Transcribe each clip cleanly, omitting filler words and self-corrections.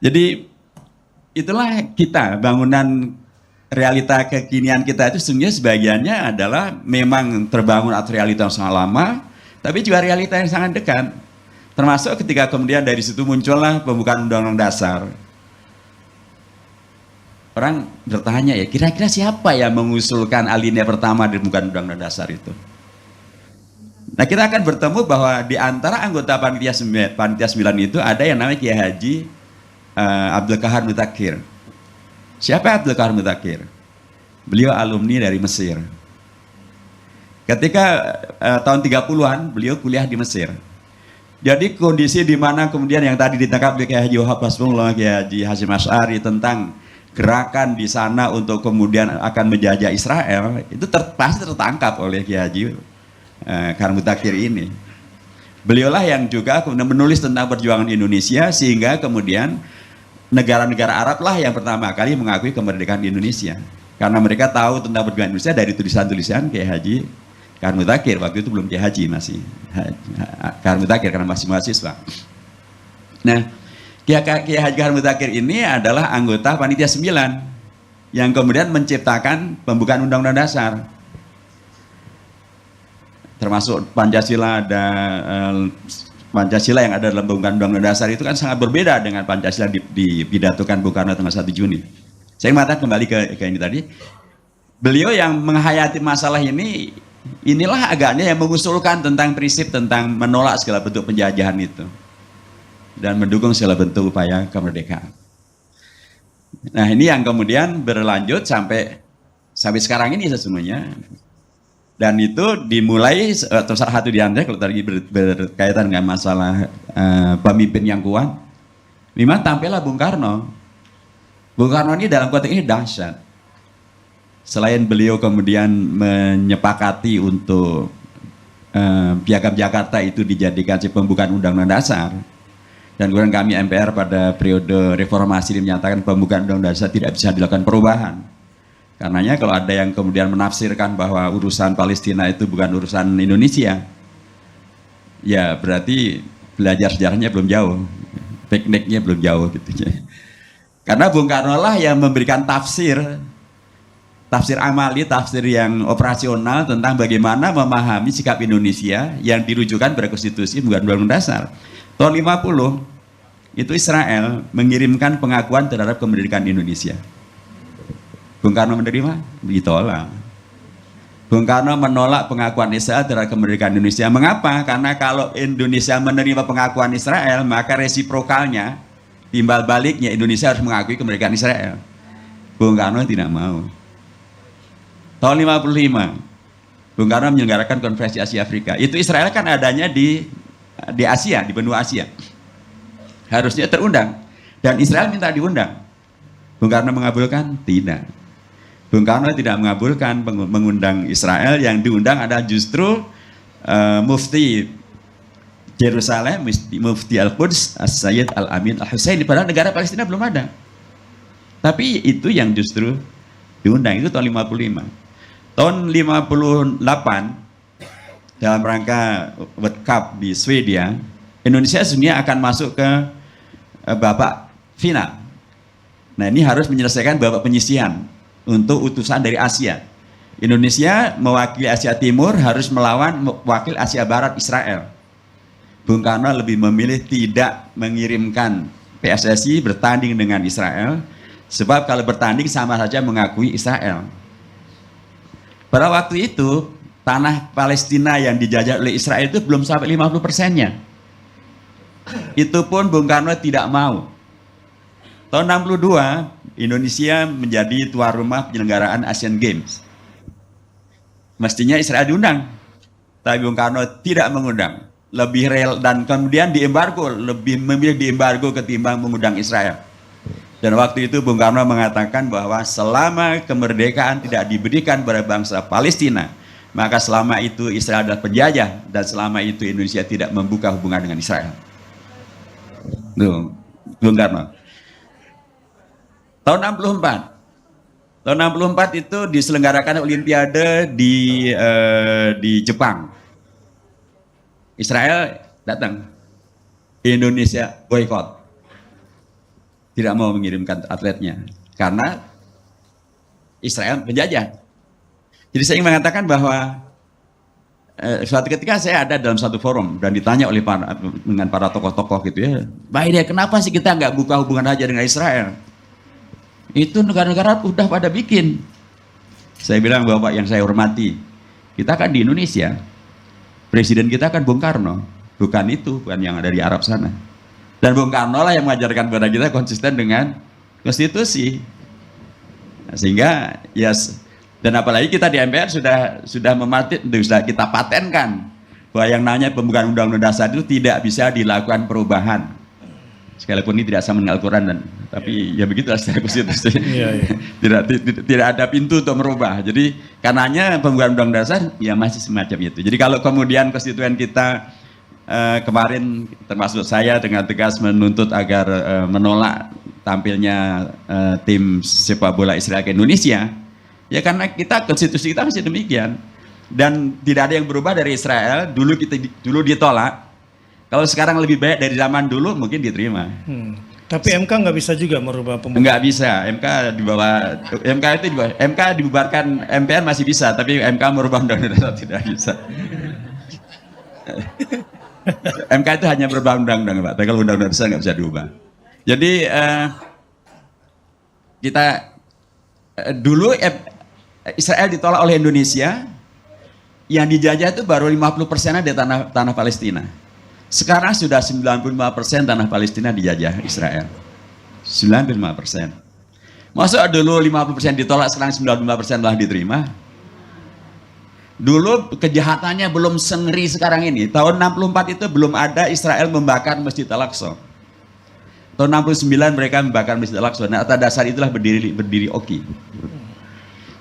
Jadi itulah kita, bangunan realita kekinian kita itu sesungguhnya sebagiannya adalah memang terbangun atas realita yang sangat lama, tapi juga realita yang sangat dekat. Termasuk ketika kemudian dari situ muncullah pembukaan Undang-Undang Dasar. Orang bertanya ya, kira-kira siapa yang mengusulkan alinea pertama di pembukaan Undang-Undang Dasar itu? Nah, kita akan bertemu bahwa di antara anggota panitia 9 itu ada yang namanya Kiai Haji Abdul Qahar Mutakhir. Siapa Abdul Qahar Mutakhir? Beliau alumni dari Mesir. Ketika tahun 30-an beliau kuliah di Mesir. Jadi kondisi di mana kemudian yang tadi ditangkap oleh Kiai Haji Wahab Hasbullah, Kiai Haji Hasyim Asy'ari tentang gerakan di sana untuk kemudian akan menjajah Israel, itu pasti tertangkap oleh Kiai Haji Qahar Mutakhir ini. Beliaulah yang juga kemudian menulis tentang perjuangan Indonesia, sehingga kemudian negara-negara Arab lah yang pertama kali mengakui kemerdekaan Indonesia. Karena mereka tahu tentang perjuangan Indonesia dari tulisan-tulisan Kiai Haji Qahar Mutakhir. Waktu itu belum Kiai Haji, masih Qahar Mutakhir karena masih mahasiswa. Nah, Kiai Haji Qahar Mutakhir ini adalah anggota Panitia 9 yang kemudian menciptakan pembukaan Undang-Undang Dasar. Termasuk Pancasila, ada Pancasila yang ada dalam pembukaan Undang-Undang Dasar itu kan sangat berbeda dengan Pancasila dipidatokan Bung Karno tanggal 1 Juni. Saya mengatakan kembali ke ini tadi. Beliau yang menghayati masalah ini, inilah agaknya yang mengusulkan tentang prinsip tentang menolak segala bentuk penjajahan itu dan mendukung segala bentuk upaya kemerdekaan. Nah, ini yang kemudian berlanjut sampai sekarang ini sesungguhnya. Dan itu dimulai salah satu di antara, kalau tadi berkaitan dengan masalah pemimpin yang kuat, memang tampillah Bung Karno. Bung Karno ini dalam konteks ini dahsyat. Selain beliau kemudian menyepakati untuk Piagam Jakarta itu dijadikan pembukaan Undang-Undang Dasar, dan kemudian kami MPR pada periode reformasi menyatakan pembukaan Undang-Undang Dasar tidak bisa dilakukan perubahan. Karenanya kalau ada yang kemudian menafsirkan bahwa urusan Palestina itu bukan urusan Indonesia, ya berarti belajar sejarahnya belum jauh, tekniknya belum jauh gitu. Karena Bung Karno lah yang memberikan tafsir amali, tafsir yang operasional tentang bagaimana memahami sikap Indonesia yang dirujukan pada konstitusi bukan Undang-Undang Dasar. Tahun 50 itu Israel mengirimkan pengakuan terhadap kemerdekaan Indonesia. Bung Karno menerima? Ditolak. Bung Karno menolak pengakuan Israel terhadap kemerdekaan Indonesia. Mengapa? Karena kalau Indonesia menerima pengakuan Israel, maka resiprokalnya, timbal baliknya Indonesia harus mengakui kemerdekaan Israel. Bung Karno tidak mau. Tahun 55, Bung Karno menyelenggarakan Konferensi Asia Afrika. Itu Israel kan adanya di Asia, di benua Asia. Harusnya terundang. Dan Israel minta diundang. Bung Karno mengabulkan? Tidak. Bung Karno tidak mengabulkan mengundang Israel, yang diundang adalah justru Mufti Yerusalem, Mufti Al-Quds, As-Sayyid Al-Amin Al-Husaini, padahal negara Palestina belum ada. Tapi itu yang justru diundang, itu tahun 55. Tahun 58, dalam rangka World Cup di Swedia, Indonesia sebenarnya akan masuk ke babak final. Nah, ini harus menyelesaikan babak penyisihan untuk utusan dari Asia. Indonesia mewakili Asia Timur harus melawan wakil Asia Barat Israel. Bung Karno lebih memilih tidak mengirimkan PSSI bertanding dengan Israel, sebab kalau bertanding sama saja mengakui Israel. Pada waktu itu, tanah Palestina yang dijajah oleh Israel itu belum sampai 50%-nya. Itu pun Bung Karno tidak mau. Tahun 62, Indonesia menjadi tuan rumah penyelenggaraan Asian Games. Mestinya Israel diundang, tapi Bung Karno tidak mengundang. Lebih rel, dan kemudian diembargo, lebih memilih diembargo ketimbang mengundang Israel. Dan waktu itu Bung Karno mengatakan bahwa selama kemerdekaan tidak diberikan pada bangsa Palestina, maka selama itu Israel adalah penjajah, dan selama itu Indonesia tidak membuka hubungan dengan Israel. Tuh, Bung Karno. Tahun 64. Tahun 64 itu diselenggarakan Olimpiade di Jepang. Israel datang. Indonesia boykot. tidak mau mengirimkan atletnya karena Israel penjajah. Jadi saya ingin mengatakan bahwa suatu ketika saya ada dalam satu forum dan ditanya oleh dengan para tokoh-tokoh gitu ya, Pak Hidayat, kenapa sih kita nggak buka hubungan aja dengan Israel? Itu negara-negara udah pada bikin. Saya bilang, Bapak yang saya hormati, kita kan di Indonesia, presiden kita kan Bung Karno, bukan yang ada di Arab sana. Dan Bung Karno lah yang mengajarkan kepada kita konsisten dengan konstitusi. Nah, sehingga dan apalagi kita di MPR sudah kita patenkan bahwa yang namanya pembukaan Undang-Undang Dasar itu tidak bisa dilakukan perubahan. Sekalipun ini tidak sama dengan Al-Quran, tapi ya begitulah secara konstitusi. Tidak ada pintu untuk merubah. Jadi karenanya pembukaan Undang-Undang Dasar ya masih semacam itu. Jadi kalau kemudian konstituen kita kemarin termasuk saya dengan tegas menuntut agar menolak tampilnya tim sepak bola Israel ke Indonesia, ya karena konstitusi kita masih demikian dan tidak ada yang berubah dari Israel. Dulu ditolak, kalau sekarang lebih baik dari zaman dulu mungkin diterima. Tapi MK nggak bisa juga merubah pembukaan. Nggak bisa, MK dibubarkan, MPR masih bisa, tapi MK merubah undang-undang tidak bisa. MK itu hanya berubah undang-undang, Pak. Tapi kalau undang-undang besar nggak bisa diubah. Jadi dulu Israel ditolak oleh Indonesia, yang dijajah itu baru 50% di tanah Palestina. Sekarang sudah 95% tanah Palestina dijajah Israel. 95%. Masa dulu 50% ditolak, sekarang 95% telah diterima? Dulu kejahatannya belum sengeri sekarang ini. Tahun 64 itu belum ada Israel membakar Masjid Al-Aqsa. Tahun 69 mereka membakar Masjid Al-Aqsa. Nah, atas dasar itulah berdiri OKI.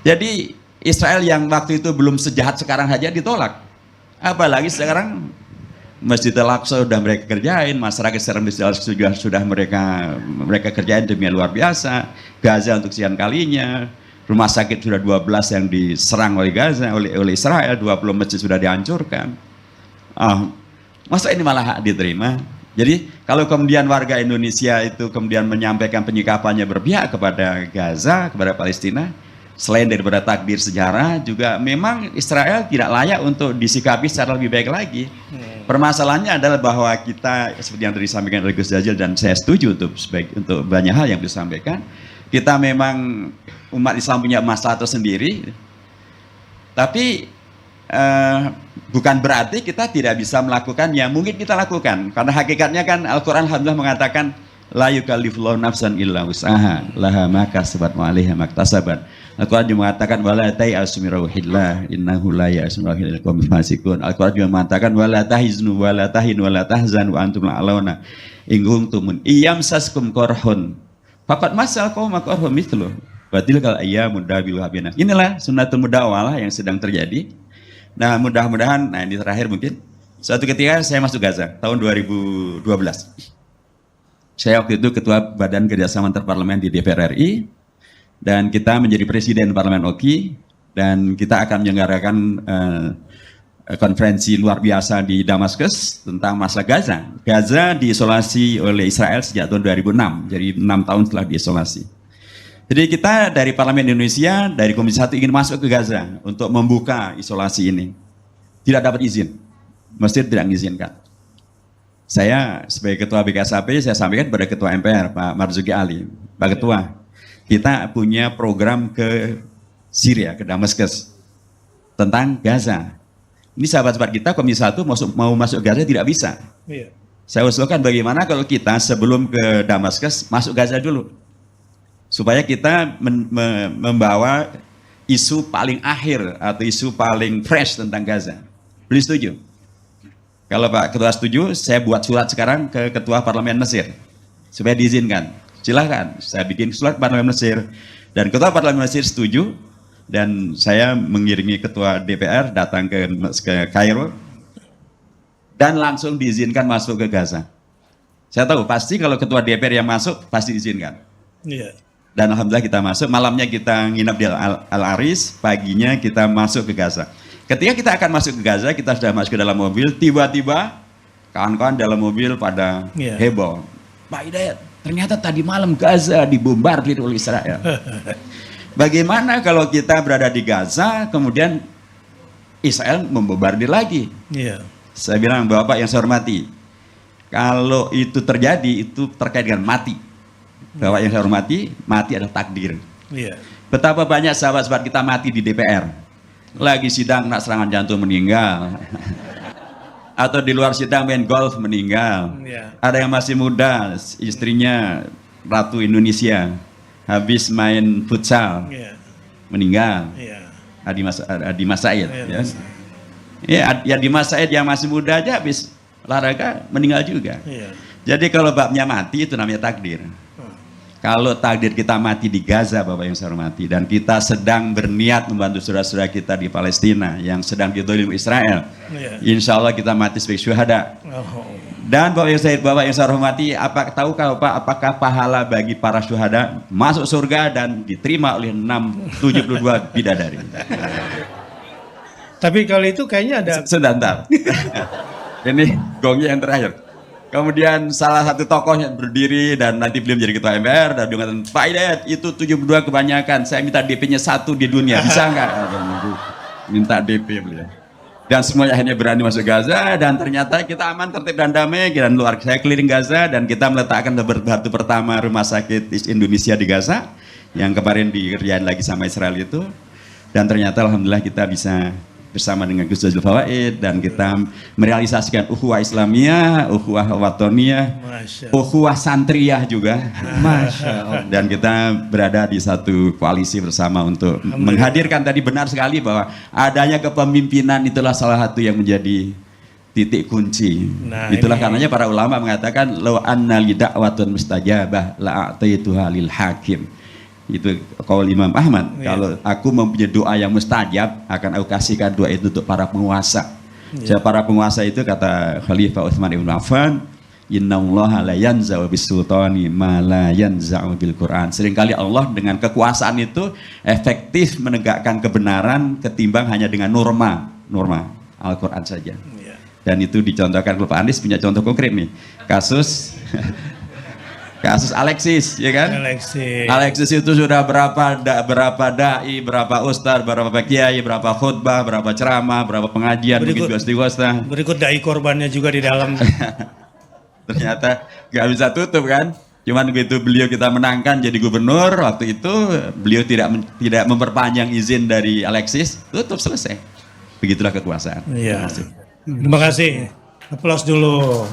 Jadi Israel yang waktu itu belum sejahat sekarang saja ditolak. Apalagi sekarang Masjid Al-Aqsa sudah mereka kerjain, masyarakat sekarang Masjid Al-Aqsa juga sudah mereka kerjain demikian luar biasa. Gaza untuk sekian kalinya, rumah sakit sudah 12 yang diserang oleh Gaza, oleh Israel, 20 masjid sudah dihancurkan. Masa ini malah diterima? Jadi kalau kemudian warga Indonesia itu kemudian menyampaikan penyikapannya berpihak kepada Gaza, kepada Palestina, selain daripada takdir sejarah, juga memang Israel tidak layak untuk disikapi secara lebih baik lagi. Permasalahannya adalah bahwa kita, seperti yang tadi disampaikan oleh Gus Jazil, dan saya setuju untuk banyak hal yang disampaikan, kita memang umat Islam punya masalah tersendiri, tapi bukan berarti kita tidak bisa melakukan yang mungkin kita lakukan. Karena hakikatnya kan Al-Quran alhamdulillah mengatakan la yukallifullahu nafsan illa wus'aha laha ma kasabat wa 'alaiha ma iktasabat. Al-Quran juga mengatakan wala ta'asu min rauhillah innahu la ya'asu min rauhil qaumil fasiqun. Al-Quran juga mengatakan wala tahiznu wala tahinu wala tahzanu wa antum la'alawna in kuntum iyamsaskum qarhun faqad masal qauma qarhum mithlu wa tilkal ayyamu dabiluha binas. Inilah sunnatul mudawalah yang sedang terjadi. Nah, mudah-mudahan, ini terakhir mungkin, suatu ketika saya masuk Gaza, tahun 2012. Saya waktu itu Ketua Badan Kerjasama Antarparlemen di DPR RI, dan kita menjadi Presiden Parlemen OKI, dan kita akan menyelenggarakan konferensi luar biasa di Damaskus tentang masalah Gaza. Gaza diisolasi oleh Israel sejak tahun 2006, jadi 6 tahun setelah diisolasi. Jadi kita dari Parlemen Indonesia, dari Komisi 1 ingin masuk ke Gaza untuk membuka isolasi ini. Tidak dapat izin. Mesir tidak mengizinkan. Saya sebagai Ketua BKSAP, saya sampaikan kepada Ketua MPR, Pak Marzuki Ali. Pak Ketua, kita punya program ke Syria, ke Damaskus, tentang Gaza. Ini sahabat-sahabat kita, Komisi 1 mau masuk Gaza tidak bisa. Saya usulkan bagaimana kalau kita sebelum ke Damaskus, masuk Gaza dulu. Supaya kita membawa isu paling akhir atau isu paling fresh tentang Gaza. Beliau setuju? Kalau Pak Ketua setuju, saya buat surat sekarang ke Ketua Parlemen Mesir supaya diizinkan. Silahkan, saya bikin surat Parlemen Mesir dan Ketua Parlemen Mesir setuju, dan saya mengiringi Ketua DPR datang ke Kairo dan langsung diizinkan masuk ke Gaza. Saya tahu pasti kalau Ketua DPR yang masuk pasti diizinkan. Iya. Dan alhamdulillah kita masuk, malamnya kita nginap di Al-Aris, paginya kita masuk ke Gaza. Ketika kita akan masuk ke Gaza, kita sudah masuk ke dalam mobil, tiba-tiba kawan-kawan dalam mobil pada heboh. Pak Hidayat, Ternyata tadi malam Gaza dibombardir oleh Israel. Bagaimana kalau kita berada di Gaza, kemudian Israel membombardir lagi? Iya. Saya bilang, Bapak yang saya hormati, kalau itu terjadi, itu terkait dengan mati. Bapak yang saya hormati, mati adalah takdir. Iya. Betapa banyak sahabat-sahabat kita mati di DPR. Lagi sidang kena serangan jantung meninggal. Atau di luar sidang main golf meninggal. Iya. Ada yang masih muda, istrinya Ratu Indonesia, habis main futsal, Iya. meninggal. Iya. Adi Mas Said. Iya, Ya, Adi Mas Said yang masih muda aja habis olahraga meninggal juga. Iya. Jadi kalau babnya mati itu namanya takdir. Kalau takdir kita mati di Gaza, Bapak yang saya hormati, dan kita sedang berniat membantu saudara-saudara kita di Palestina yang sedang didolim Israel, Iya. insya Allah kita mati sebagai syuhada. Oh. Dan Bapak yang saya hormati, tahukah Bapak apakah pahala bagi para syuhada masuk surga dan diterima oleh 672 bidadari? Tapi kali itu kayaknya ada Sebentar. Ini gongnya yang terakhir. Kemudian salah satu tokoh yang berdiri dan nanti beliau menjadi ketua MPR dan dia mengatakan, Pak Hidayat itu 72 kebanyakan, saya minta DP-nya 1 di dunia, bisa nggak? Minta DP beliau. Dan semuanya akhirnya berani masuk Gaza dan ternyata kita aman, tertib dan damai. Dan luar saya keliling Gaza dan kita meletakkan batu pertama rumah sakit Indonesia di Gaza yang kemarin dikerjain lagi sama Israel itu. Dan ternyata alhamdulillah kita bisa bersama dengan Gus Jazil Fawaid dan kita merealisasikan ukhuwah Islamiyah, ukhuwah watoniyah, Masya ukhuwah santriyah juga. Masya Allah. Dan kita berada di satu koalisi bersama untuk menghadirkan, tadi benar sekali bahwa adanya kepemimpinan itulah salah satu yang menjadi titik kunci. Nah, Itulah ini- karenanya para ulama mengatakan law anna li da'watun mustajabah la'ataituha lil hakim. Itu kaul Imam Ahmad. Iya. Kalau aku mempunyai doa yang mustajab, akan aku kasihkan doa itu untuk para penguasa. Iya. Para penguasa itu kata Khalifah Utsman ibn Affan, innallaha la yanza'u bisultani ma la yanza'u bil Quran. Seringkali Allah dengan kekuasaan itu efektif menegakkan kebenaran ketimbang hanya dengan norma Al-Quran saja. Iya. Dan itu dicontohkan kalau Pak Anies punya contoh konkret nih. Kasus Alexis, ya kan? Alexis itu sudah berapa dai, berapa ustaz, berapa kiai, berapa khutbah, berapa ceramah, berapa pengajian, mungkin juga istighosah. Berikut dai korbannya juga di dalam. Ternyata nggak bisa tutup kan? Cuman begitu beliau kita menangkan jadi gubernur, waktu itu beliau tidak memperpanjang izin dari Alexis, tutup, selesai. Begitulah kekuasaan. Iya. Terima kasih. Aplaus dulu.